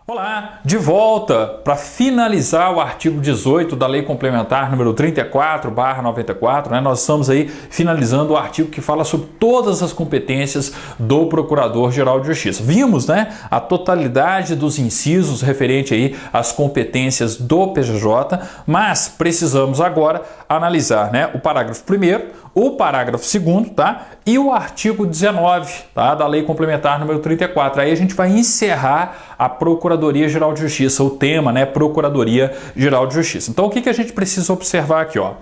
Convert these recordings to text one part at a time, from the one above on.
Olá, de volta para finalizar o artigo 18 da Lei Complementar número 34/94, né? Nós estamos aí finalizando o artigo que fala sobre todas as competências do Procurador-Geral de Justiça. Vimos, né, a totalidade dos incisos referente aí às competências do PGJ, mas precisamos agora analisar, né, o parágrafo 1º, o parágrafo 2º, tá? E o artigo 19, tá, da Lei Complementar número 34. Aí a gente vai encerrar a Procuradoria-Geral de Justiça, o tema, né, Procuradoria-Geral de Justiça. Então, o que a gente precisa observar aqui, ó?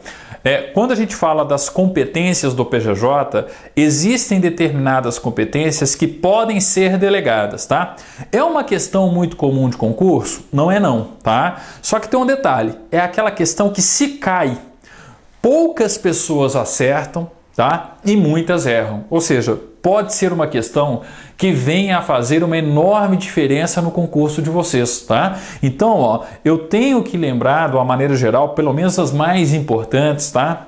Quando a gente fala das competências do PGJ, existem determinadas competências que podem ser delegadas, tá? É uma questão muito comum de concurso? Não é não, tá? Só que tem um detalhe, é aquela questão que se cai, poucas pessoas acertam, tá? E muitas erram. Ou seja, pode ser uma questão que venha a fazer uma enorme diferença no concurso de vocês, tá? Então, ó, eu tenho que lembrar, de uma maneira geral, pelo menos as mais importantes, tá?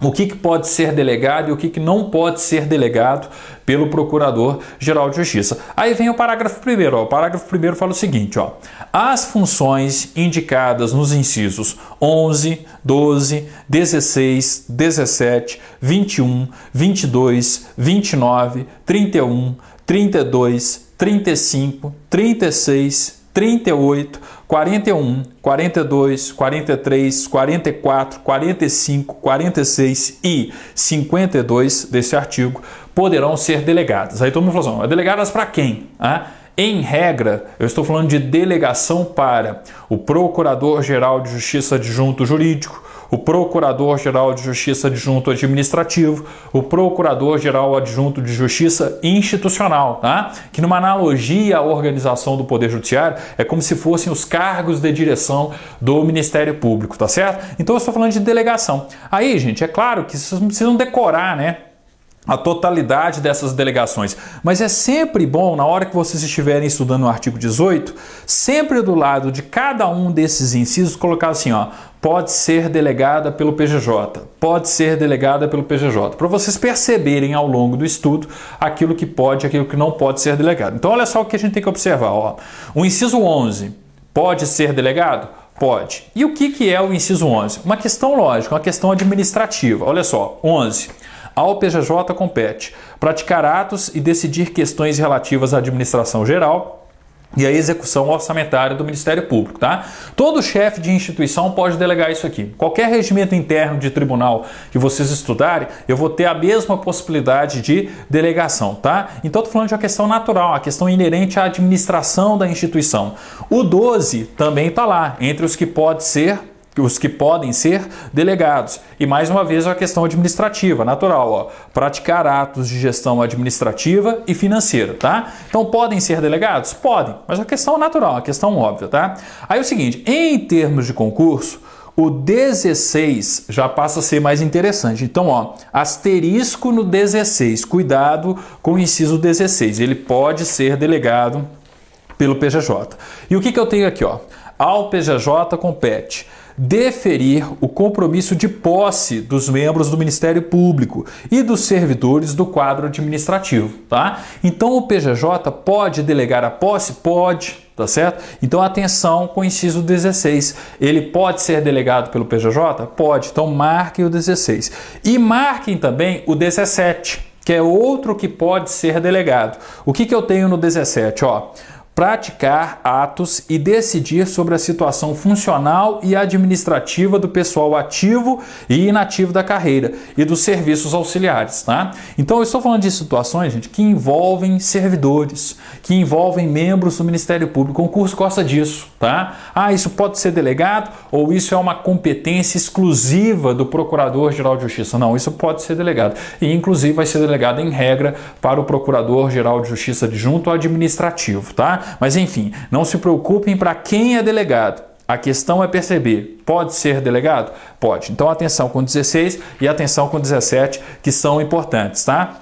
O que pode ser delegado e o que não pode ser delegado pelo Procurador-Geral de Justiça. Aí vem o parágrafo 1º. Ó. O parágrafo 1º fala o seguinte, ó. As funções indicadas nos incisos 11, 12, 16, 17, 21, 22, 29, 31, 32, 35, 36, 38, 41, 42, 43, 44, 45, 46 e 52 desse artigo poderão ser delegadas. Aí todo mundo falou assim, delegadas para quem? Em regra, eu estou falando de delegação para o Procurador-Geral de Justiça Adjunto Jurídico, o Procurador-Geral de Justiça Adjunto Administrativo, o Procurador-Geral Adjunto de Justiça Institucional, tá? Que numa analogia à organização do Poder Judiciário, é como se fossem os cargos de direção do Ministério Público, tá certo? Então eu estou falando de delegação. Aí, gente, é claro que vocês não precisam decorar, né, a totalidade dessas delegações. Mas é sempre bom, na hora que vocês estiverem estudando o artigo 18, sempre do lado de cada um desses incisos, colocar assim, ó, pode ser delegada pelo PGJ, pode ser delegada pelo PGJ, para vocês perceberem ao longo do estudo aquilo que pode e aquilo que não pode ser delegado. Então, olha só o que a gente tem que observar, ó. O inciso 11 pode ser delegado? Pode. E o que é o inciso 11? Uma questão lógica, uma questão administrativa. Olha só, 11. Ao PGJ compete praticar atos e decidir questões relativas à administração geral e à execução orçamentária do Ministério Público, tá? Todo chefe de instituição pode delegar isso aqui. Qualquer regimento interno de tribunal que vocês estudarem, eu vou ter a mesma possibilidade de delegação, tá? Então, estou falando de uma questão natural, uma questão inerente à administração da instituição. O 12 também está lá, entre os que podem ser delegados. E mais uma vez a questão administrativa, natural, ó, praticar atos de gestão administrativa e financeira, tá? Então podem ser delegados? Podem, mas a questão natural, a questão óbvia, tá? Aí é o seguinte, em termos de concurso, o 16 já passa a ser mais interessante. Então, ó, asterisco no 16, cuidado com o inciso 16, ele pode ser delegado pelo PGJ. E o que eu tenho aqui, ó? Ao PGJ compete deferir o compromisso de posse dos membros do Ministério Público e dos servidores do quadro administrativo, tá? Então o PGJ pode delegar a posse? Pode, tá certo? Então atenção com o inciso 16. Ele pode ser delegado pelo PGJ? Pode. Então marquem o 16. E marquem também o 17, que é outro que pode ser delegado. O que eu tenho no 17, ó? Praticar atos e decidir sobre a situação funcional e administrativa do pessoal ativo e inativo da carreira e dos serviços auxiliares, tá? Então eu estou falando de situações, gente, que envolvem servidores, que envolvem membros do Ministério Público. O concurso gosta disso, tá? Isso pode ser delegado ou isso é uma competência exclusiva do Procurador-Geral de Justiça? Não, isso pode ser delegado. E inclusive vai ser delegado em regra para o Procurador-Geral de Justiça adjunto administrativo, tá? Mas enfim, não se preocupem para quem é delegado. A questão é perceber, pode ser delegado? Pode. Então atenção com 16 e atenção com 17, que são importantes, tá?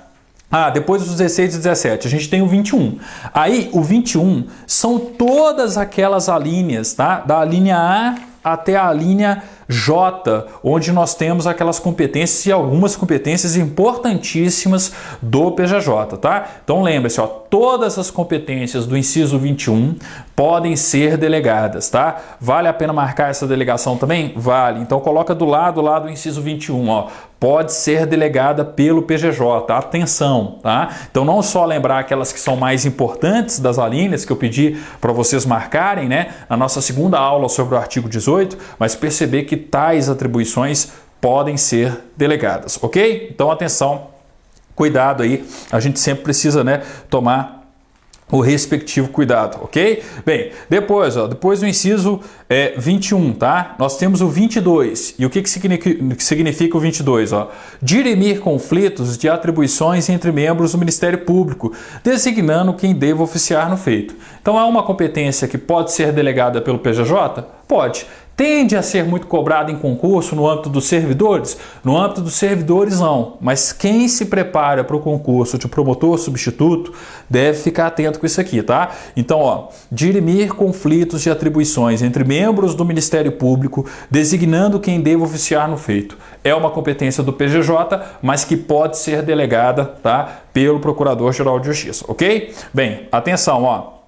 Depois dos 16 e 17, a gente tem o 21. Aí, o 21 são todas aquelas alíneas, tá? Da linha A até a linha J, onde nós temos aquelas competências e algumas competências importantíssimas do PJJ, tá? Então lembre-se, ó, todas as competências do inciso 21 podem ser delegadas, tá? Vale a pena marcar essa delegação também? Vale. Então coloca do lado lá do inciso 21, ó. Pode ser delegada pelo PGJ, atenção, tá? Então não só lembrar aquelas que são mais importantes das alíneas que eu pedi para vocês marcarem, né, na nossa segunda aula sobre o artigo 18, mas perceber que tais atribuições podem ser delegadas, ok? Então atenção, cuidado aí, a gente sempre precisa, né, tomar o respectivo cuidado, ok? Bem, depois do inciso 21, tá? Nós temos o 22. E o que significa o 22? Ó? Dirimir conflitos de atribuições entre membros do Ministério Público, designando quem deva oficiar no feito. Então, é uma competência que pode ser delegada pelo PJJ? Pode. Tende a ser muito cobrado em concurso no âmbito dos servidores? No âmbito dos servidores, não. Mas quem se prepara para o concurso de promotor substituto deve ficar atento com isso aqui, tá? Então, ó, dirimir conflitos de atribuições entre membros do Ministério Público, designando quem deve oficiar no feito. É uma competência do PGJ, mas que pode ser delegada, tá, pelo Procurador-Geral de Justiça, ok? Bem, atenção, ó.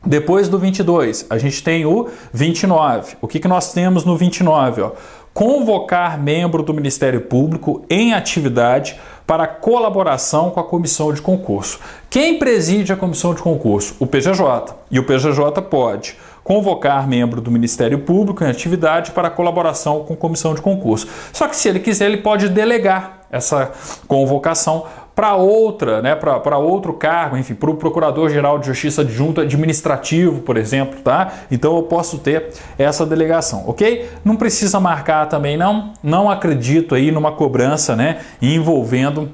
Depois do 22, a gente tem o 29. O que nós temos no 29? Ó? Convocar membro do Ministério Público em atividade para colaboração com a comissão de concurso. Quem preside a comissão de concurso? O PGJ. E o PGJ pode convocar membro do Ministério Público em atividade para colaboração com a comissão de concurso. Só que se ele quiser, ele pode delegar essa convocação para outra, né, para outro cargo, enfim, para o Procurador-Geral de Justiça Adjunto Administrativo, por exemplo, tá? Então eu posso ter essa delegação, ok? Não precisa marcar também, não acredito aí numa cobrança, né, envolvendo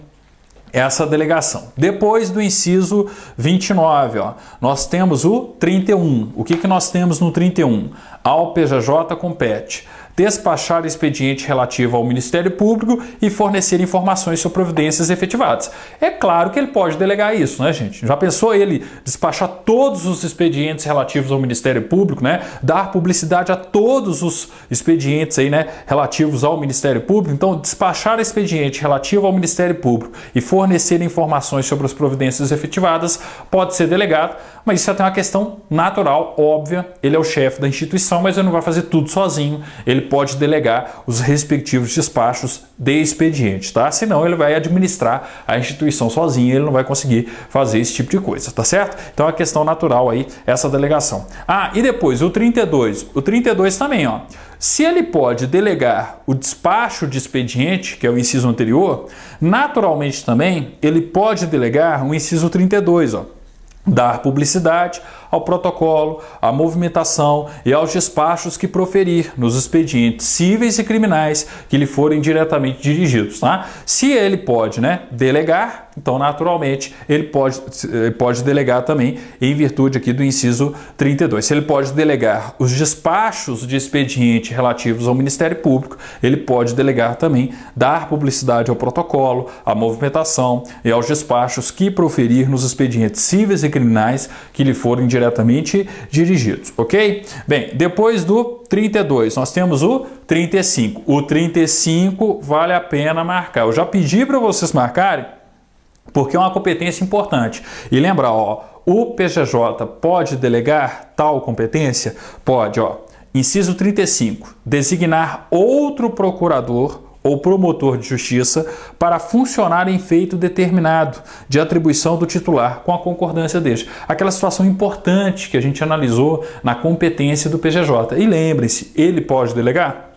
essa delegação. Depois do inciso 29, ó, nós temos o 31. O que nós temos no 31? Ao PJJ compete despachar expediente relativo ao Ministério Público e fornecer informações sobre providências efetivadas. É claro que ele pode delegar isso, né, gente? Já pensou ele despachar todos os expedientes relativos ao Ministério Público, né? Dar publicidade a todos os expedientes aí, né, relativos ao Ministério Público? Então, despachar expediente relativo ao Ministério Público e fornecer informações sobre as providências efetivadas pode ser delegado, mas isso é até uma questão natural, óbvia. Ele é o chefe da instituição, mas ele não vai fazer tudo sozinho. Ele pode delegar os respectivos despachos de expediente, tá? Senão ele vai administrar a instituição sozinho, ele não vai conseguir fazer esse tipo de coisa, tá certo? Então é uma questão natural aí, essa delegação. Ah, e depois o 32. O 32 também, ó. Se ele pode delegar o despacho de expediente, que é o inciso anterior, naturalmente também ele pode delegar o inciso 32, ó. Dar publicidade ao protocolo, à movimentação e aos despachos que proferir nos expedientes cíveis e criminais que lhe forem diretamente dirigidos, tá? Se ele pode, né, delegar, então naturalmente ele pode delegar também em virtude aqui do inciso 32. Se ele pode delegar os despachos de expediente relativos ao Ministério Público, ele pode delegar também dar publicidade ao protocolo, à movimentação e aos despachos que proferir nos expedientes cíveis e criminais que lhe forem diretamente dirigidos, ok? Bem, depois do 32, nós temos o 35. O 35 vale a pena marcar. Eu já pedi para vocês marcarem, porque é uma competência importante. E lembra, ó, o PGJ pode delegar tal competência? Pode, ó. Inciso 35, designar outro procurador ou promotor de justiça para funcionar em feito determinado de atribuição do titular com a concordância deste. Aquela situação importante que a gente analisou na competência do PGJ. E lembre-se, ele pode delegar?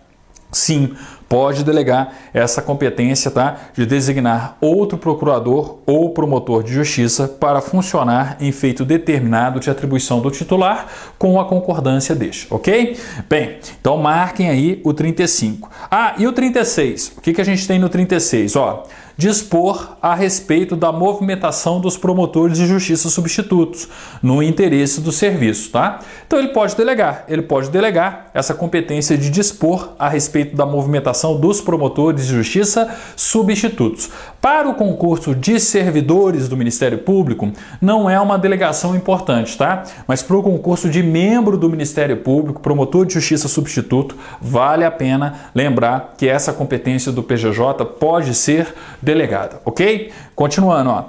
Sim, pode delegar essa competência, tá, de designar outro procurador ou promotor de justiça para funcionar em feito determinado de atribuição do titular com a concordância deste, ok? Bem, então marquem aí o 35. Ah, e o 36? O que a gente tem no 36? Ó, dispor a respeito da movimentação dos promotores de justiça substitutos no interesse do serviço, tá? Então ele pode delegar essa competência de dispor a respeito da movimentação dos promotores de justiça substitutos. Para o concurso de servidores do Ministério Público, não é uma delegação importante, tá? Mas para o concurso de membro do Ministério Público, promotor de justiça substituto, vale a pena lembrar que essa competência do PGJ pode ser delegada, ok? Continuando, ó.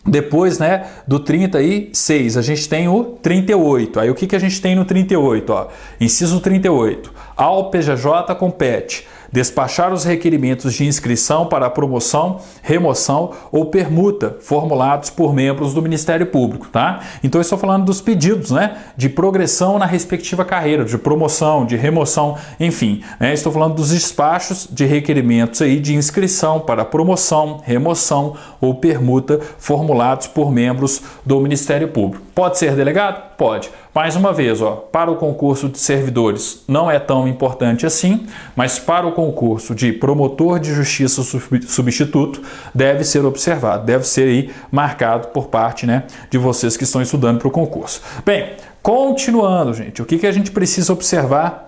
Depois, né, do 36, a gente tem o 38. Aí o que a gente tem no 38? Ó? Inciso 38. Ao PGJ compete despachar os requerimentos de inscrição para a promoção, remoção ou permuta formulados por membros do Ministério Público, tá? Então eu estou falando dos pedidos, né, de progressão na respectiva carreira, de promoção, de remoção, enfim, né? Estou falando dos despachos de requerimentos aí de inscrição para promoção, remoção ou permuta formulados por membros do Ministério Público. Pode ser delegado? Pode. Mais uma vez, ó, para o concurso de servidores não é tão importante assim, mas para o concurso de promotor de justiça substituto deve ser observado, deve ser aí marcado por parte, né, de vocês que estão estudando para o concurso. Bem, continuando, gente, o que a gente precisa observar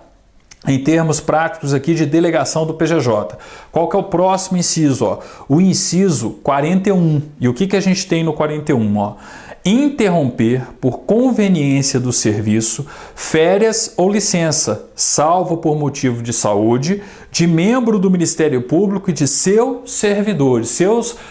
em termos práticos aqui de delegação do PGJ? Qual que é o próximo inciso? Ó? O inciso 41. E o que a gente tem no 41? Ó? Interromper por conveniência do serviço, férias ou licença, salvo por motivo de saúde, de membro do Ministério Público e de seus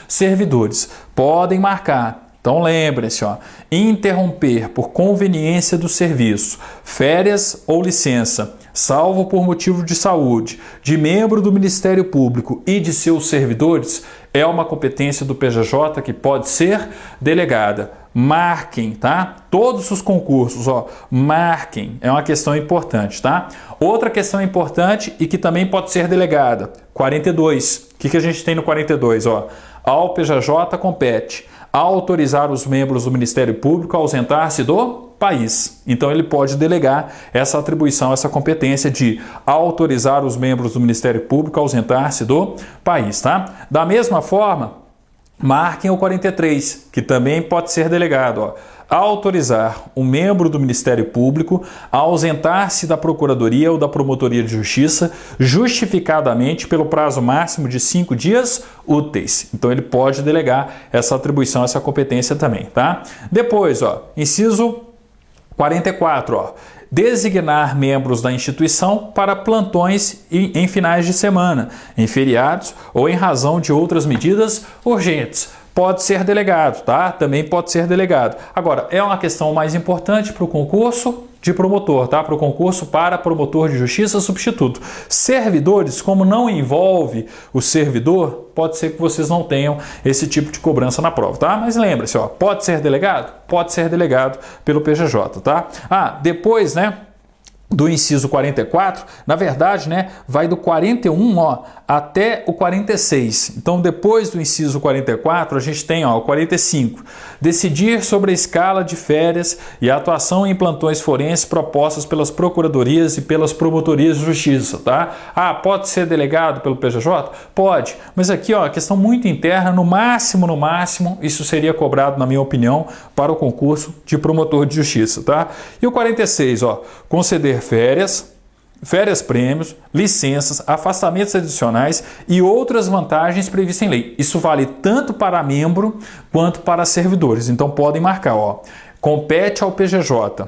servidores. Podem marcar. Então lembrem-se, ó, interromper por conveniência do serviço, férias ou licença, salvo por motivo de saúde, de membro do Ministério Público e de seus servidores, é uma competência do PGJ que pode ser delegada. Marquem, tá? Todos os concursos, ó, marquem. É uma questão importante, tá? Outra questão importante e que também pode ser delegada. 42. O que a gente tem no 42? Ó? Ao PGJ compete autorizar os membros do Ministério Público a ausentar-se do país. Então ele pode delegar essa atribuição, essa competência de autorizar os membros do Ministério Público a ausentar-se do país, tá? Da mesma forma, marquem o 43, que também pode ser delegado, ó. Autorizar um membro do Ministério Público a ausentar-se da Procuradoria ou da Promotoria de Justiça justificadamente pelo prazo máximo de 5 dias úteis. Então ele pode delegar essa atribuição, essa competência também, tá? Depois, ó, inciso 44, ó. Designar membros da instituição para plantões em finais de semana, em feriados ou em razão de outras medidas urgentes. Pode ser delegado, tá? Também pode ser delegado. Agora, é uma questão mais importante para o concurso de promotor, tá? Para o concurso para promotor de justiça substituto. Servidores, como não envolve o servidor, pode ser que vocês não tenham esse tipo de cobrança na prova, tá? Mas lembre-se, ó, pode ser delegado? Pode ser delegado pelo PGJ, tá? Depois, né, do inciso 44, na verdade, né, vai do 41, ó, até o 46. Então, depois do inciso 44, a gente tem, ó, o 45. Decidir sobre a escala de férias e a atuação em plantões forenses propostas pelas procuradorias e pelas promotorias de justiça, tá? Pode ser delegado pelo PGJ? Pode. Mas aqui, ó, questão muito interna, no máximo, isso seria cobrado, na minha opinião, para o concurso de promotor de justiça, tá? E o 46, ó, conceder férias prêmios, licenças, afastamentos adicionais e outras vantagens previstas em lei. Isso vale tanto para membro quanto para servidores. Então podem marcar, ó. Compete ao PGJ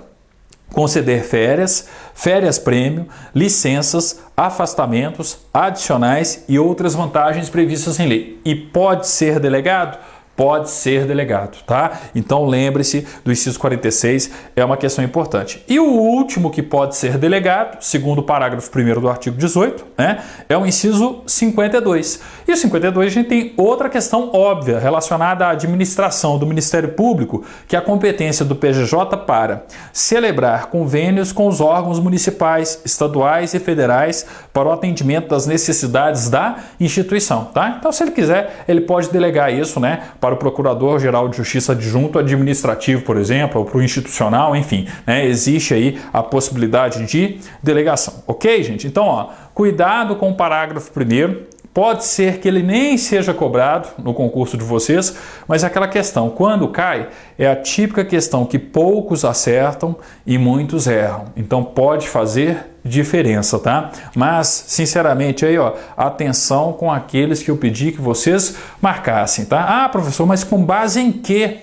conceder férias prêmio, licenças, afastamentos adicionais e outras vantagens previstas em lei. E pode ser delegado? Pode ser delegado, tá? Então lembre-se do inciso 46, é uma questão importante. E o último que pode ser delegado, segundo o parágrafo 1º do artigo 18, né, é o inciso 52. E o 52 a gente tem outra questão óbvia relacionada à administração do Ministério Público, que é a competência do PGJ para celebrar convênios com os órgãos municipais, estaduais e federais para o atendimento das necessidades da instituição, tá? Então, se ele quiser, ele pode delegar isso, né, para o Procurador-Geral de Justiça Adjunto Administrativo, por exemplo, ou para o institucional, enfim, né, existe aí a possibilidade de delegação, ok, gente? Então, ó, cuidado com o parágrafo 1º, pode ser que ele nem seja cobrado no concurso de vocês, mas aquela questão, quando cai, é a típica questão que poucos acertam e muitos erram. Então pode fazer diferença, tá? Mas, sinceramente, aí, ó, atenção com aqueles que eu pedi que vocês marcassem, tá? Ah, professor, mas com base em quê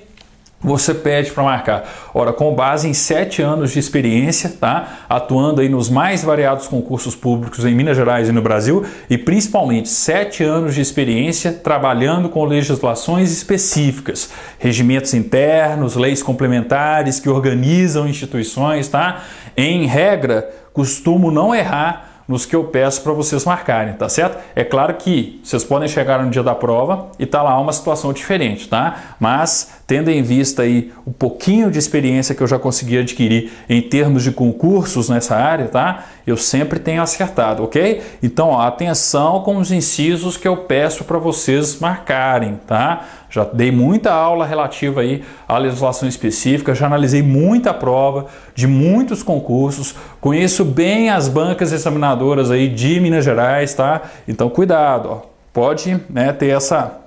você pede para marcar? Ora, com base em 7 anos de experiência, tá? Atuando aí nos mais variados concursos públicos em Minas Gerais e no Brasil, e principalmente 7 anos de experiência trabalhando com legislações específicas, regimentos internos, leis complementares que organizam instituições, tá? Em regra, costumo não errar nos que eu peço para vocês marcarem, tá certo? É claro que vocês podem chegar no dia da prova e tá lá uma situação diferente, tá? Mas tendo em vista aí o pouquinho de experiência que eu já consegui adquirir em termos de concursos nessa área, tá? Eu sempre tenho acertado, ok? Então, ó, atenção com os incisos que eu peço para vocês marcarem, tá? Já dei muita aula relativa aí à legislação específica, já analisei muita prova de muitos concursos, conheço bem as bancas examinadoras aí de Minas Gerais, tá? Então, cuidado, ó. Pode, né, ter essa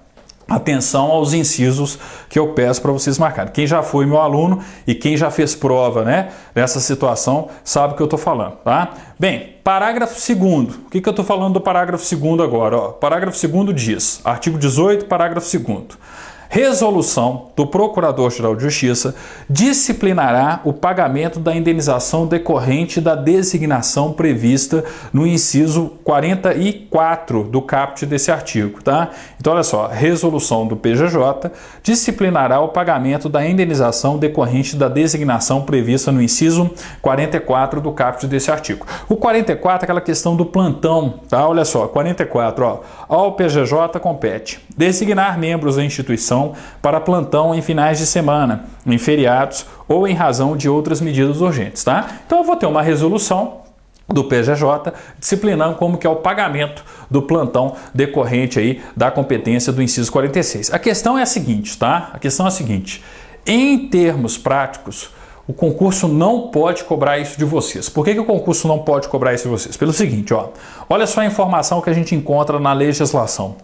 atenção aos incisos que eu peço para vocês marcarem. Quem já foi meu aluno e quem já fez prova, né, nessa situação, sabe o que eu estou falando, tá? Bem, parágrafo 2º. O que eu estou falando do parágrafo 2º agora? Ó, parágrafo 2º diz, artigo 18, parágrafo 2º. Resolução do Procurador-Geral de Justiça disciplinará o pagamento da indenização decorrente da designação prevista no inciso 44 do caput desse artigo, tá? Então, olha só, resolução do PGJ disciplinará o pagamento da indenização decorrente da designação prevista no inciso 44 do caput desse artigo. O 44 é aquela questão do plantão, tá? Olha só, 44, ó, ao PGJ compete designar membros da instituição para plantão em finais de semana, em feriados ou em razão de outras medidas urgentes, tá? Então eu vou ter uma resolução do PGJ disciplinando como que é o pagamento do plantão decorrente aí da competência do inciso 46. A questão é a seguinte, tá? A questão é a seguinte: em termos práticos, o concurso não pode cobrar isso de vocês. Por que o concurso não pode cobrar isso de vocês? Pelo seguinte, ó, olha só a informação que a gente encontra na legislação.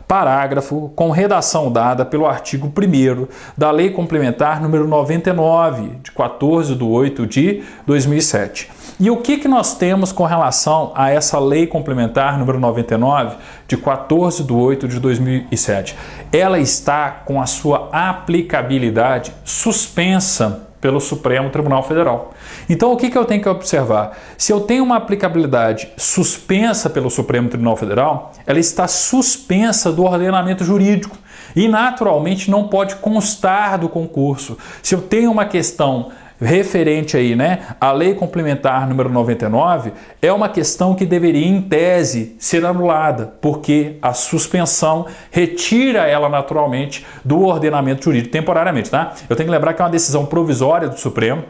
Parágrafo com redação dada pelo artigo 1º da Lei Complementar número 99, de 14/8 de 2007. E o que nós temos com relação a essa Lei Complementar número 99, de 14/8 de 2007? Ela está com a sua aplicabilidade suspensa pelo Supremo Tribunal Federal. Então, o que eu tenho que observar? Se eu tenho uma aplicabilidade suspensa pelo Supremo Tribunal Federal, ela está suspensa do ordenamento jurídico e, naturalmente, não pode constar do concurso. Se eu tenho uma questão referente aí, né, à Lei Complementar número 99, é uma questão que deveria, em tese, ser anulada, porque a suspensão retira ela naturalmente do ordenamento jurídico temporariamente, tá? Eu tenho que lembrar que é uma decisão provisória do Supremo.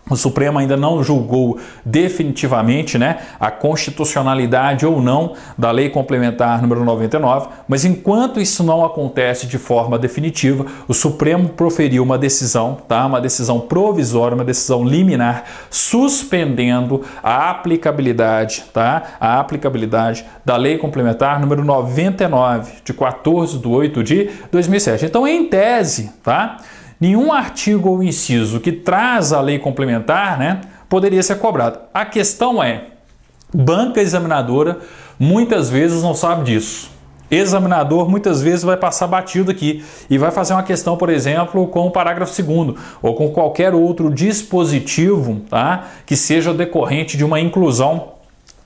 O Supremo ainda não julgou definitivamente, né, a constitucionalidade ou não da Lei Complementar número 99, mas enquanto isso não acontece de forma definitiva, o Supremo proferiu uma decisão, tá, uma decisão provisória, uma decisão liminar, suspendendo a aplicabilidade, tá, a aplicabilidade da Lei Complementar número 99, de 14/8 de 2007. Então, em tese, tá, nenhum artigo ou inciso que traz a lei complementar, né, poderia ser cobrado. A questão é, banca examinadora muitas vezes não sabe disso. Examinador muitas vezes vai passar batido aqui e vai fazer uma questão, por exemplo, com o parágrafo 2º ou com qualquer outro dispositivo, tá, que seja decorrente de uma inclusão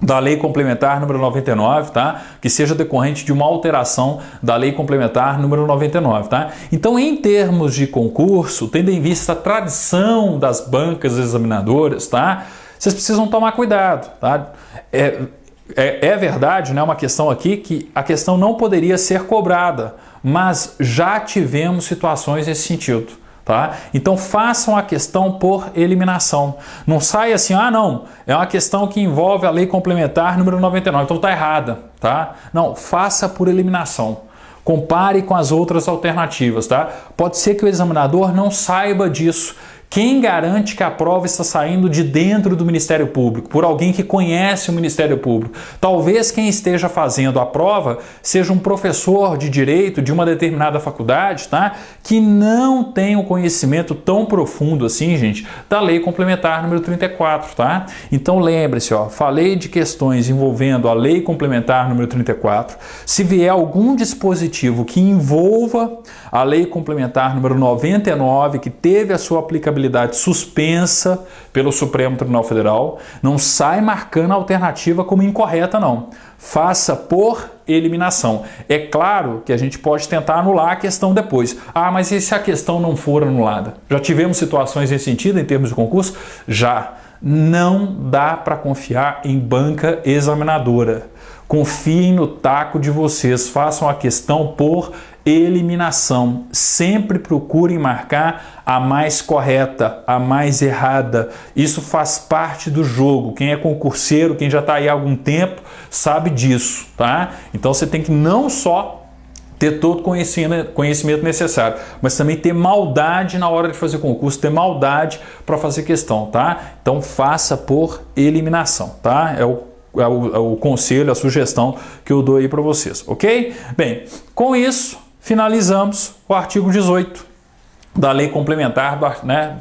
da Lei Complementar número 99, tá? Que seja decorrente de uma alteração da Lei Complementar número 99, tá? Então, em termos de concurso, tendo em vista a tradição das bancas examinadoras, tá? Vocês precisam tomar cuidado, tá? É verdade, né? Uma questão aqui que a questão não poderia ser cobrada, mas já tivemos situações nesse sentido. Tá? Então façam a questão por eliminação. Não saia assim, ah não, é uma questão que envolve a Lei Complementar número 99, então está errada. Tá? Não, faça por eliminação. Compare com as outras alternativas. Tá? Pode ser que o examinador não saiba disso. Quem garante que a prova está saindo de dentro do Ministério Público, por alguém que conhece o Ministério Público? Talvez quem esteja fazendo a prova seja um professor de direito de uma determinada faculdade, tá? Que não tem um conhecimento tão profundo assim, gente, da Lei Complementar número 34, tá? Então lembre-se, ó, falei de questões envolvendo a Lei Complementar número 34. Se vier algum dispositivo que envolva a Lei Complementar número 99, que teve a sua aplicabilidade suspensa pelo Supremo Tribunal Federal, não sai marcando a alternativa como incorreta, não. Faça por eliminação. É claro que a gente pode tentar anular a questão depois. Ah, mas e se a questão não for anulada? Já tivemos situações nesse sentido em termos de concurso? Já. Não dá para confiar em banca examinadora. Confiem no taco de vocês, façam a questão por eliminação. Sempre procurem marcar a mais correta, a mais errada. Isso faz parte do jogo. Quem é concurseiro, quem já está aí há algum tempo, sabe disso, tá? Então você tem que não só ter todo o conhecimento necessário, mas também ter maldade na hora de fazer concurso, ter maldade para fazer questão, tá? Então faça por eliminação, tá? É o conselho, a sugestão que eu dou aí para vocês, ok? Bem, com isso, finalizamos o artigo 18 da Lei Complementar,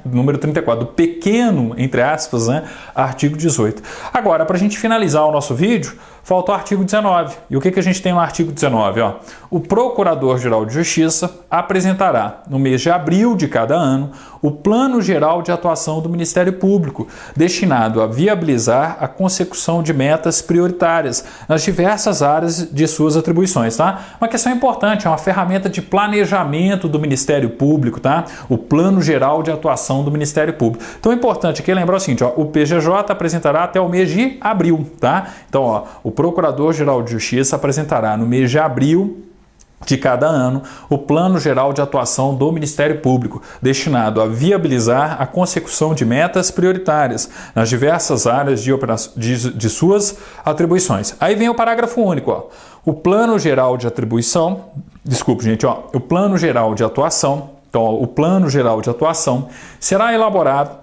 número 34, do pequeno, entre aspas, artigo 18. Agora, para a gente finalizar o nosso vídeo, falta o artigo 19. E o que a gente tem no artigo 19? Ó? O Procurador-Geral de Justiça apresentará, no mês de abril de cada ano, o Plano Geral de Atuação do Ministério Público, destinado a viabilizar a consecução de metas prioritárias nas diversas áreas de suas atribuições. Tá? Uma questão importante, é uma ferramenta de planejamento do Ministério Público, tá? O Plano Geral de Atuação do Ministério Público. Então é importante aqui lembrar o seguinte, ó, o PGJ apresentará até o mês de abril. Tá? Então, ó, o Procurador-Geral de Justiça apresentará no mês de abril de cada ano o Plano Geral de Atuação do Ministério Público, destinado a viabilizar a consecução de metas prioritárias nas diversas áreas de suas atribuições. Aí vem o parágrafo único, ó. O Plano Geral de Atribuição, desculpe, gente, ó, o Plano Geral de Atuação, então, ó, o Plano Geral de Atuação será elaborado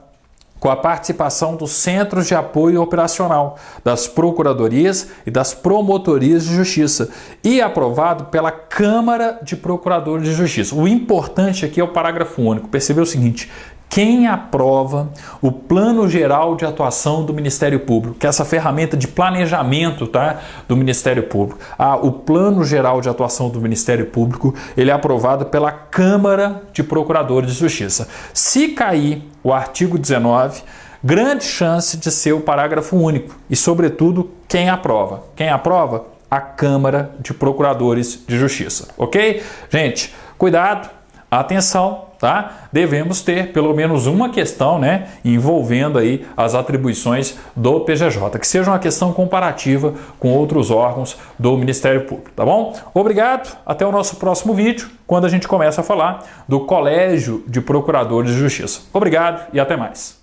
com a participação dos Centros de Apoio Operacional, das Procuradorias e das Promotorias de Justiça e aprovado pela Câmara de Procuradores de Justiça. O importante aqui é o parágrafo único. Percebeu o seguinte: quem aprova o Plano Geral de Atuação do Ministério Público, que é essa ferramenta de planejamento, tá, do Ministério Público. O Plano Geral de Atuação do Ministério Público, ele é aprovado pela Câmara de Procuradores de Justiça. Se cair o artigo 19, grande chance de ser o parágrafo único e, sobretudo, quem aprova? Quem aprova? A Câmara de Procuradores de Justiça, ok? Gente, cuidado, atenção, tá? Devemos ter pelo menos uma questão, né, envolvendo aí as atribuições do PGJ, que seja uma questão comparativa com outros órgãos do Ministério Público, tá bom? Obrigado, até o nosso próximo vídeo, quando a gente começa a falar do Colégio de Procuradores de Justiça. Obrigado e até mais.